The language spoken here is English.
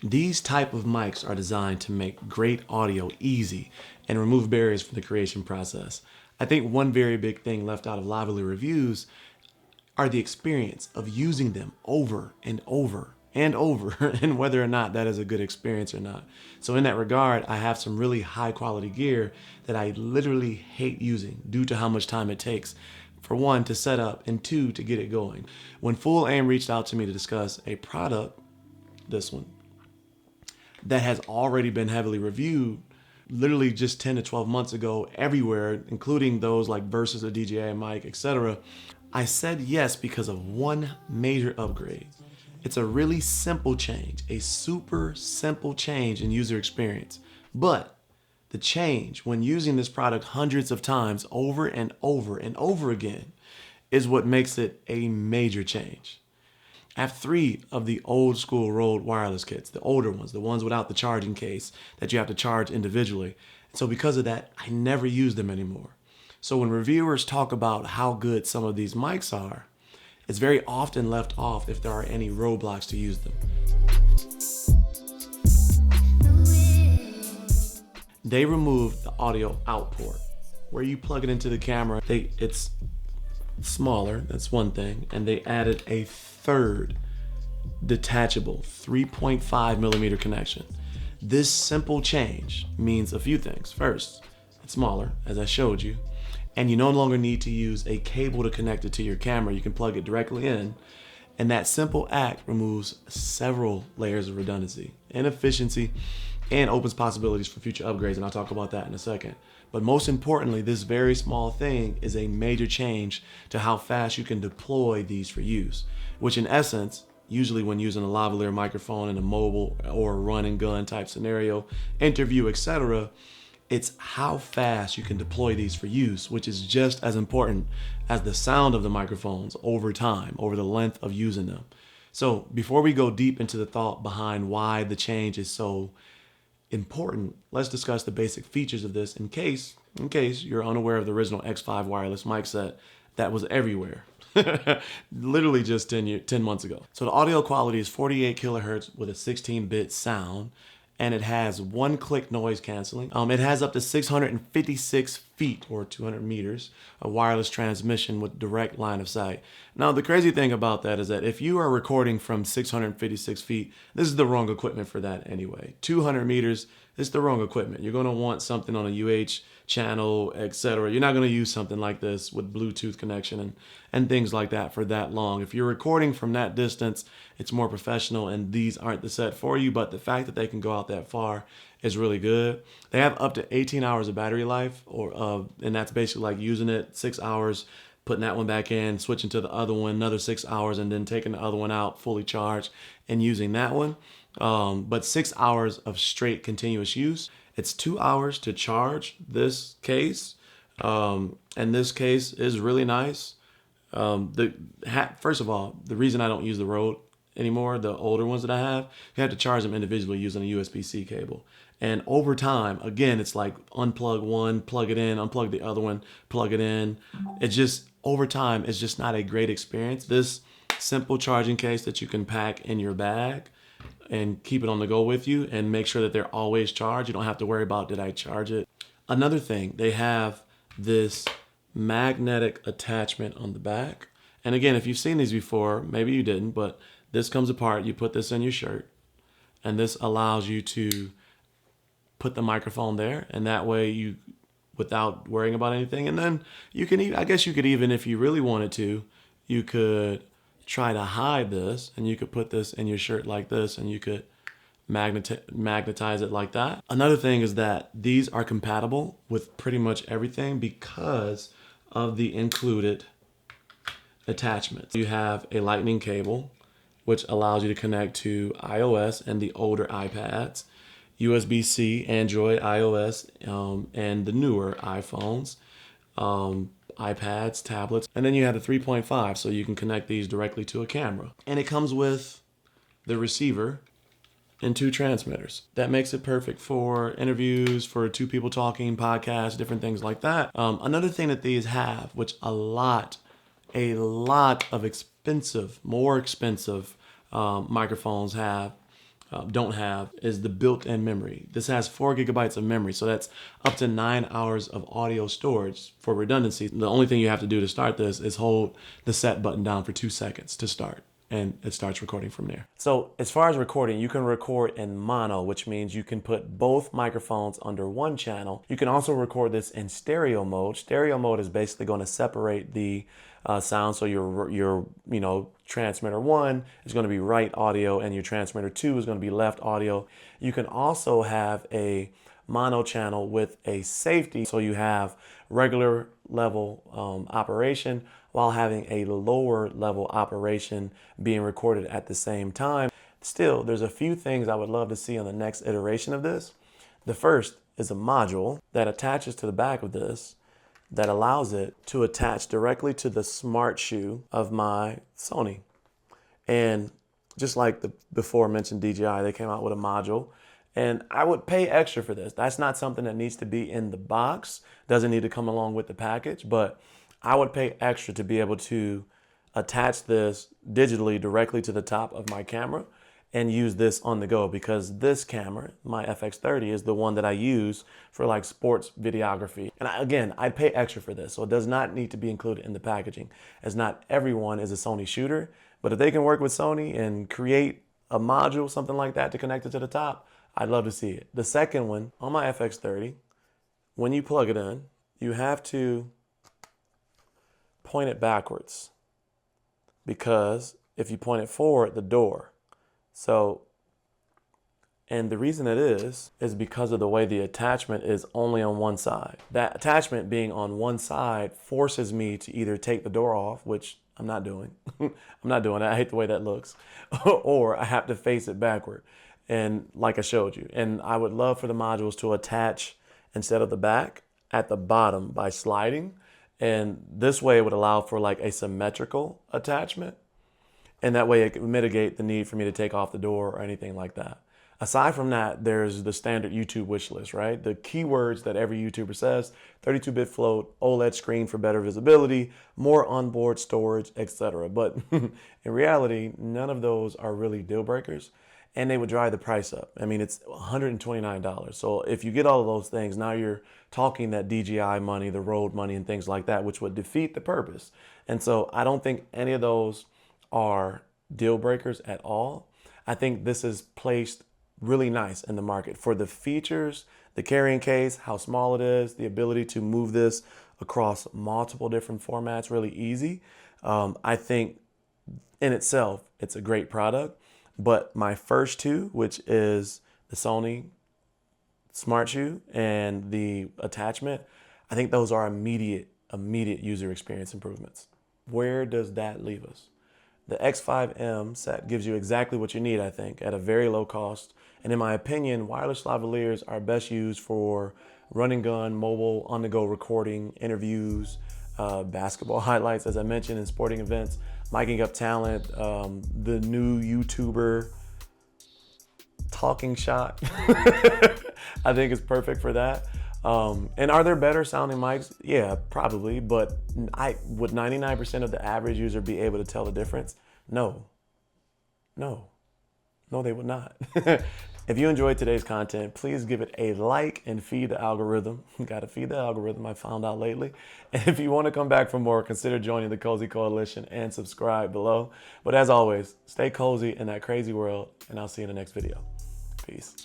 These type of mics are designed to make great audio easy and remove barriers from the creation process. I think one very big thing left out of Lavalier reviews are the experience of using them over and over and over and whether or not that is a good experience or not. So in that regard, I have some really high quality gear that I literally hate using due to how much time it takes, for one, to set up, and two, to get it going. When FULAIM reached out to me to discuss a product, this one, that has already been heavily reviewed literally just 10 to 12 months ago everywhere, including those like Versus, a DJI mic, etc., I said yes because of one major upgrade. It's a really simple change, a super simple change in user experience. But the change, when using this product hundreds of times over and over and over again, is what makes it a major change. I have 3 of the old school Rode wireless kits, the older ones, the ones without the charging case that you have to charge individually. So because of that, I never use them anymore. So when reviewers talk about how good some of these mics are, it's very often left off if there are any roadblocks to use them. They removed the audio out port where you plug it into the camera. It's smaller, that's one thing, and they added a third detachable 3.5 millimeter connection. This simple change means a few things. First, it's smaller, as I showed you, and you no longer need to use a cable to connect it to your camera. You can plug it directly in, and that simple act removes several layers of redundancy and efficiency and opens possibilities for future upgrades, and I'll talk about that in a second. But most importantly, this very small thing is a major change to how fast you can deploy these for use, which in essence, usually when using a lavalier microphone in a mobile or run and gun type scenario, interview, etc., it's how fast you can deploy these for use, which is just as important as the sound of the microphones over time, over the length of using them. So before we go deep into the thought behind why the change is so important, let's discuss the basic features of this in case you're unaware of the original X5 wireless mic set that was everywhere. Literally just 10 months ago. So the audio quality is 48 kilohertz with a 16-bit sound, and it has one-click noise canceling. It has up to 656 feet or 200 meters of wireless transmission with direct line of sight. Now, the crazy thing about that is that if you are recording from 656 feet, this is the wrong equipment for that anyway. 200 meters, it's the wrong equipment. You're gonna want something on a UH channel, etc. You're not gonna use something like this with Bluetooth connection and things like that for that long. If you're recording from that distance, it's more professional and these aren't the set for you, but the fact that they can go out that far is really good. They have up to 18 hours of battery life, and that's basically like using it 6 hours, putting that one back in, switching to the other one, another 6 hours, and then taking the other one out fully charged and using that one. But 6 hours of straight continuous use. It's 2 hours to charge this case, and this case is really nice. First of all, the reason I don't use the Rode anymore, the older ones that I have, you have to charge them individually using a USB-C cable. And over time, again, it's like unplug one, plug it in, unplug the other one, plug it in. It just, over time, it's just not a great experience. This simple charging case that you can pack in your bag and keep it on the go with you and make sure that they're always charged. You don't have to worry about, did I charge it? Another thing, they have this magnetic attachment on the back. And again, if you've seen these before, maybe you didn't, but this comes apart. You put this in your shirt, and this allows you to put the microphone there, and that way you, without worrying about anything. And then you can, I guess you could even, if you really wanted to, you could try to hide this, and you could put this in your shirt like this, and you could magnetize it like that. Another thing is that these are compatible with pretty much everything because of the included attachments. You have a lightning cable, which allows you to connect to iOS and the older iPads, USB-C, Android, iOS, and the newer iPhones, iPads, tablets. And then you have the 3.5, so you can connect these directly to a camera. And it comes with the receiver and 2 transmitters. That makes it perfect for interviews, for 2 people talking, podcasts, different things like that. Another thing that these have, which a lot of expensive, more expensive microphones have, don't have is the built-in memory. This has 4 gigabytes of memory, so that's up to 9 hours of audio storage. For redundancy, the only thing you have to do to start this is hold the set button down for 2 seconds to start, and it starts recording from there. So as far as recording, you can record in mono, which means you can put both microphones under one channel. You can also record this in stereo mode. Stereo mode is basically going to separate the sound, so your transmitter 1 is going to be right audio and your transmitter 2 is going to be left audio. You can also have a mono channel with a safety, so you have regular level operation while having a lower level operation being recorded at the same time. Still, there's a few things I would love to see on the next iteration of this. The first is a module that attaches to the back of this that allows it to attach directly to the smart shoe of my Sony. And just like the before mentioned DJI, they came out with a module, and I would pay extra for this. That's not something that needs to be in the box, doesn't need to come along with the package, but I would pay extra to be able to attach this digitally directly to the top of my camera and use this on the go, because this camera, my FX30, is the one that I use for like sports videography. And again, I'd pay extra for this, so it does not need to be included in the packaging, as not everyone is a Sony shooter. But if they can work with Sony and create a module, something like that, to connect it to the top, I'd love to see it. The second one, on my FX30, when you plug it in, you have to point it backwards, because if you point it forward, the door. So, and the reason it is because of the way the attachment is only on one side. That attachment being on one side forces me to either take the door off, which I'm not doing. I'm not doing that. I hate the way that looks. Or I have to face it backward. And like I showed you. And I would love for the modules to attach instead of the back at the bottom by sliding. And this way it would allow for like a symmetrical attachment. And that way it could mitigate the need for me to take off the door or anything like that. Aside from that, there's the standard YouTube wish list, right? The keywords that every YouTuber says: 32-bit float, OLED screen for better visibility, more onboard storage, etc. But in reality, none of those are really deal breakers, and they would drive the price up. I mean, it's $129. So if you get all of those things, now you're talking that DJI money, the Rode money, and things like that, which would defeat the purpose. And so I don't think any of those are deal breakers at all. I think this is placed really nice in the market for the features, the carrying case, how small it is, the ability to move this across multiple different formats really easy. I think in itself, it's a great product. But my first two, which is the Sony Smart Shoe and the attachment, I think those are immediate user experience improvements. Where does that leave us? The X5M set gives you exactly what you need, I think, at a very low cost. And in my opinion, wireless lavaliers are best used for run and gun, mobile, on-the-go recording, interviews, basketball highlights, as I mentioned, in sporting events, miking up talent, the new YouTuber talking shot. I think it's perfect for that. And are there better sounding mics? Yeah, probably, but would 99% of the average user be able to tell the difference? No, they would not. If you enjoyed today's content, please give it a like and feed the algorithm. Got to feed the algorithm, I found out lately. And if you want to come back for more, consider joining the Cozy Coalition and subscribe below. But as always, stay cozy in that crazy world, and I'll see you in the next video. Peace.